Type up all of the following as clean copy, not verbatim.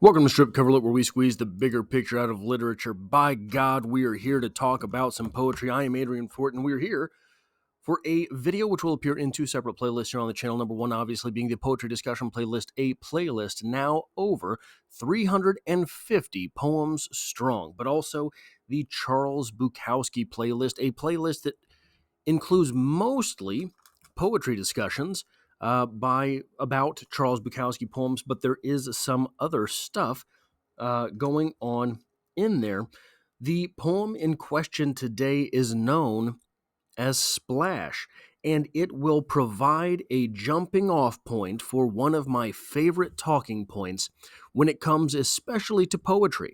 Welcome to Strip Cover Look, where we squeeze the bigger picture out of literature. By God, we are here to talk about some poetry. I am Adrian Fort, and we're here for a video which will appear in two separate playlists here on the channel. Number one, obviously, being the Poetry Discussion playlist, a playlist now over 350 poems strong, but also the Charles Bukowski playlist, a playlist that includes mostly poetry discussions about Charles Bukowski poems, but there is some other stuff going on in there. The poem in question today is known as Splash, and it will provide a jumping off point for one of my favorite talking points when it comes especially to poetry.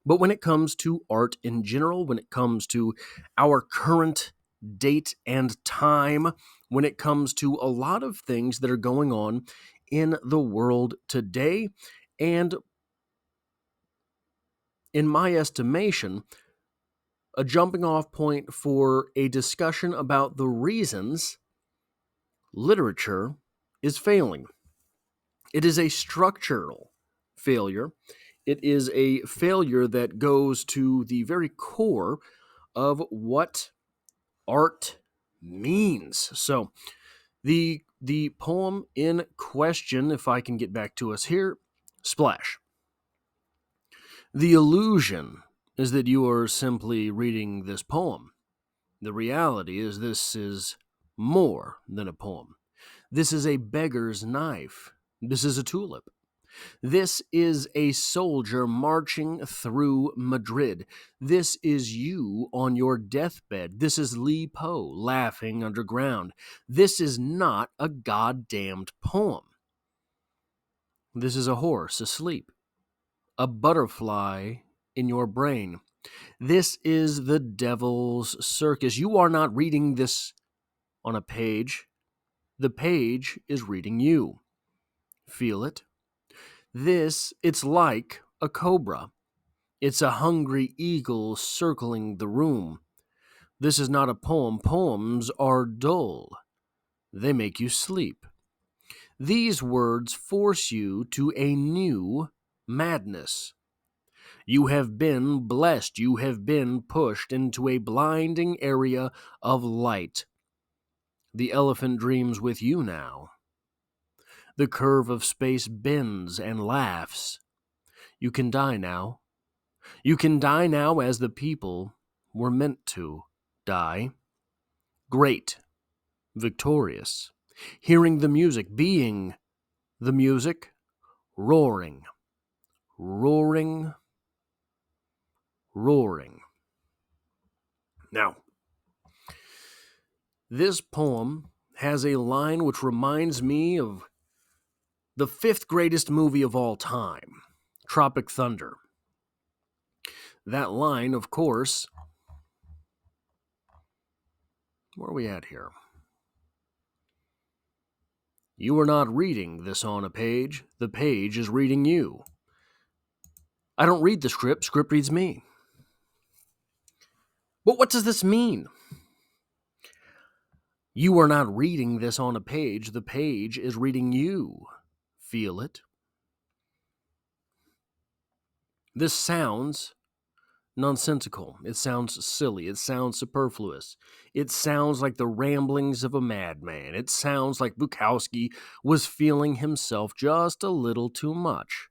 But when it comes to art in general, when it comes to our current date and time, when it comes to a lot of things that are going on in the world today, and in my estimation, a jumping off point for a discussion about the reasons literature is failing. It is a structural failure. It is a failure that goes to the very core of what art means. So, the poem in question, if I can get back to us here, Splash. The illusion is that you are simply reading this poem. The reality is this is more than a poem. This is a beggar's knife. This is a tulip. This is a soldier marching through Madrid. This is you on your deathbed. This is Li Po laughing underground. This is not a goddamned poem. This is a horse asleep, a butterfly in your brain. This is the devil's circus. You are not reading this on a page. The page is reading you. Feel it? It's like a cobra. It's a hungry eagle circling the room. This is not a poem. Poems are dull. They make you sleep. These words force you to a new madness. You have been blessed. You have been pushed into a blinding area of light. The elephant dreams with you now. The curve of space bends and laughs. You can die now. You can die now as the people were meant to die. Great, victorious, hearing the music, being the music, roaring, roaring, roaring. Now, this poem has a line which reminds me of the fifth greatest movie of all time, Tropic Thunder. That line, of course, where are we at here? You are not reading this on a page. The page is reading you. I don't read the script reads me. But what does this mean? You are not reading this on a page. The page is reading you. Feel it? This sounds nonsensical. It sounds silly. It sounds superfluous. It sounds like the ramblings of a madman. It sounds like Bukowski was feeling himself just a little too much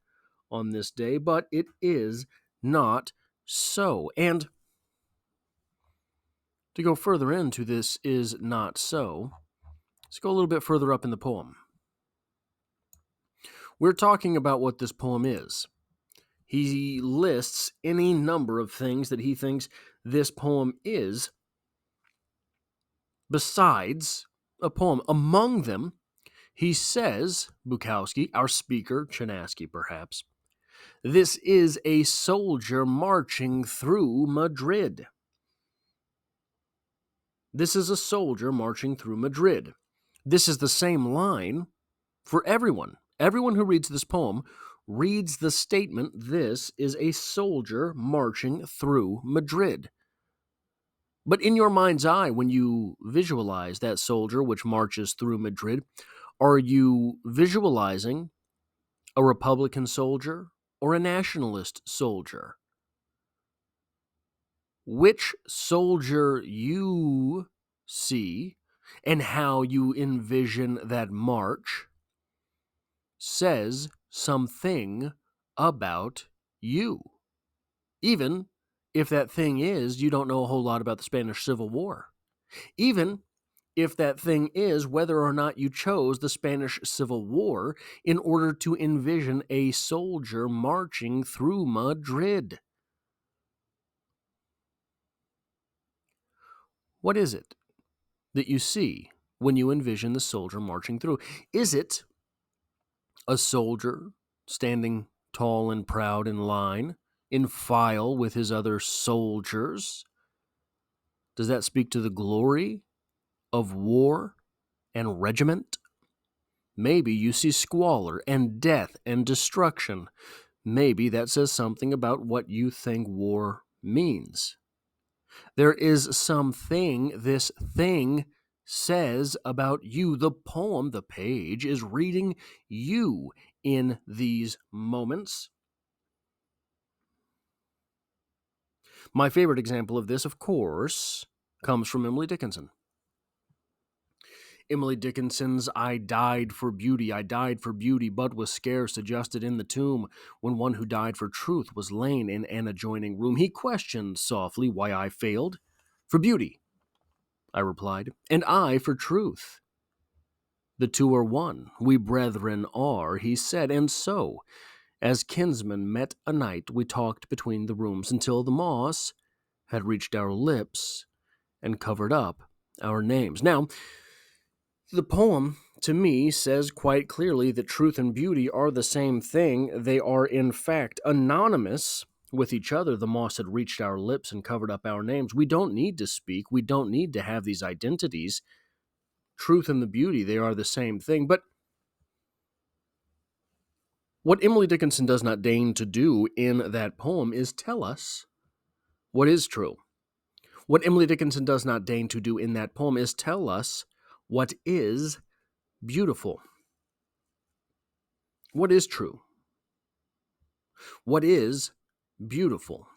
on this day, but it is not so. And to go further into this is not so, let's go a little bit further up in the poem. We're talking about what this poem is. He lists any number of things that he thinks this poem is besides a poem. Among them, he says, Bukowski, our speaker, Chinaski perhaps, this is a soldier marching through Madrid. This is a soldier marching through Madrid. This is the same line for everyone. Everyone who reads this poem reads the statement, this is a soldier marching through Madrid. But in your mind's eye, when you visualize that soldier which marches through Madrid, are you visualizing a Republican soldier or a nationalist soldier? Which soldier you see and how you envision that march says something about you. Even if that thing is you don't know a whole lot about the Spanish Civil War. Even if that thing is whether or not you chose the Spanish Civil War in order to envision a soldier marching through Madrid. What is it that you see when you envision the soldier marching through? Is it a soldier standing tall and proud in line, in file with his other soldiers? Does that speak to the glory of war and regiment? Maybe you see squalor and death and destruction. Maybe that says something about what you think war means. There is something this thing says about you. The poem, the page, is reading you in these moments. My favorite example of this, of course, comes from Emily Dickinson. Emily Dickinson's I died for beauty, but was scarce adjusted in the tomb, when one who died for truth was lain in an adjoining room. He questioned softly why I failed. For beauty, I replied, and I for truth. The two are one, we brethren are, he said, and so, as kinsmen met a night, we talked between the rooms until the moss had reached our lips and covered up our names. Now, the poem, to me, says quite clearly that truth and beauty are the same thing. They are, in fact, anonymous with each other. The moss had reached our lips and covered up our names. We don't need to speak. We don't need to have these identities. Truth and the beauty, they are the same thing. But what Emily Dickinson does not deign to do in that poem is tell us what is true. What Emily Dickinson does not deign to do in that poem is tell us what is beautiful. What is true? What is beautiful?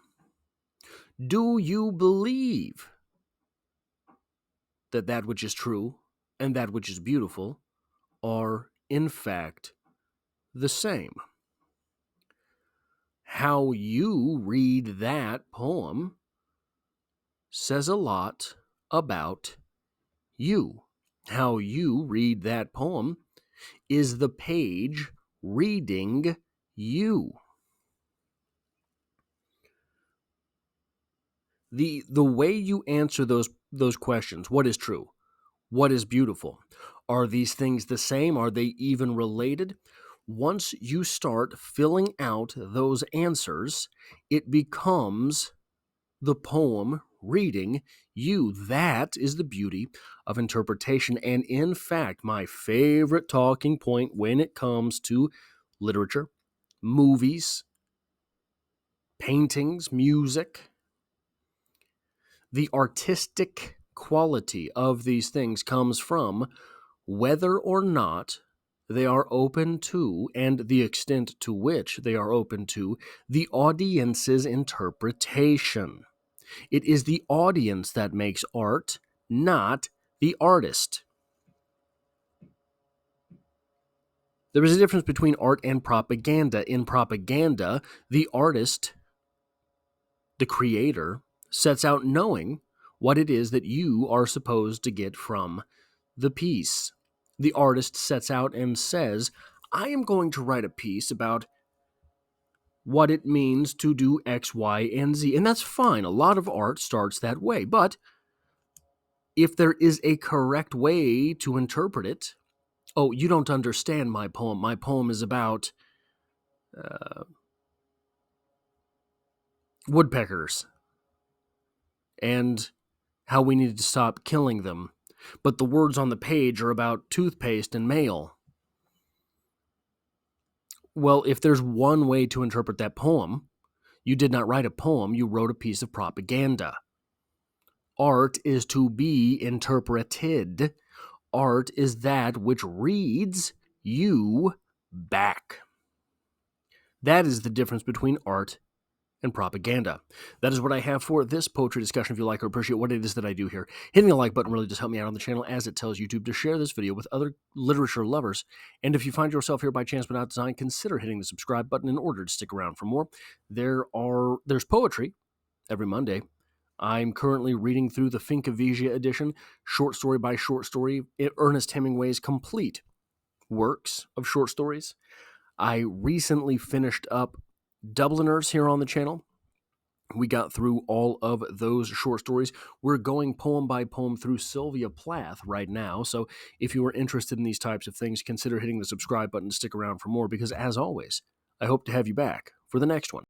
Do you believe that that which is true and that which is beautiful are, in fact, the same? How you read that poem says a lot about you. How you read that poem is the page reading you. The way you answer those questions, what is true? What is beautiful? Are these things the same? Are they even related? Once you start filling out those answers, it becomes the poem reading you. That is the beauty of interpretation. And in fact, my favorite talking point when it comes to literature, movies, paintings, music, the artistic quality of these things comes from whether or not they are open to, and the extent to which they are open to, the audience's interpretation. It is the audience that makes art, not the artist. There is a difference between art and propaganda. In propaganda, the artist, the creator, sets out knowing what it is that you are supposed to get from the piece. The artist sets out and says, I am going to write a piece about what it means to do X, Y, and Z. And that's fine. A lot of art starts that way. But if there is a correct way to interpret it, oh, you don't understand my poem. My poem is about woodpeckers and how we need to stop killing them. But the words on the page are about toothpaste and mail. Well, if there's one way to interpret that poem, you did not write a poem, you wrote a piece of propaganda. Art is to be interpreted. Art is that which reads you back. That is the difference between art and propaganda. That is what I have for this poetry discussion. If you like or appreciate what it is that I do here, hitting the like button really does help me out on the channel, as it tells YouTube to share this video with other literature lovers. And if you find yourself here by chance but not design, consider hitting the subscribe button in order to stick around for more. There's poetry every Monday. I'm currently reading through the Finca edition, short story by short story, Ernest Hemingway's complete works of short stories. I recently finished up Dubliners here on the channel. We got through all of those short stories. We're going poem by poem through Sylvia Plath right now. So if you are interested in these types of things, consider hitting the subscribe button to stick around for more, because as always, I hope to have you back for the next one.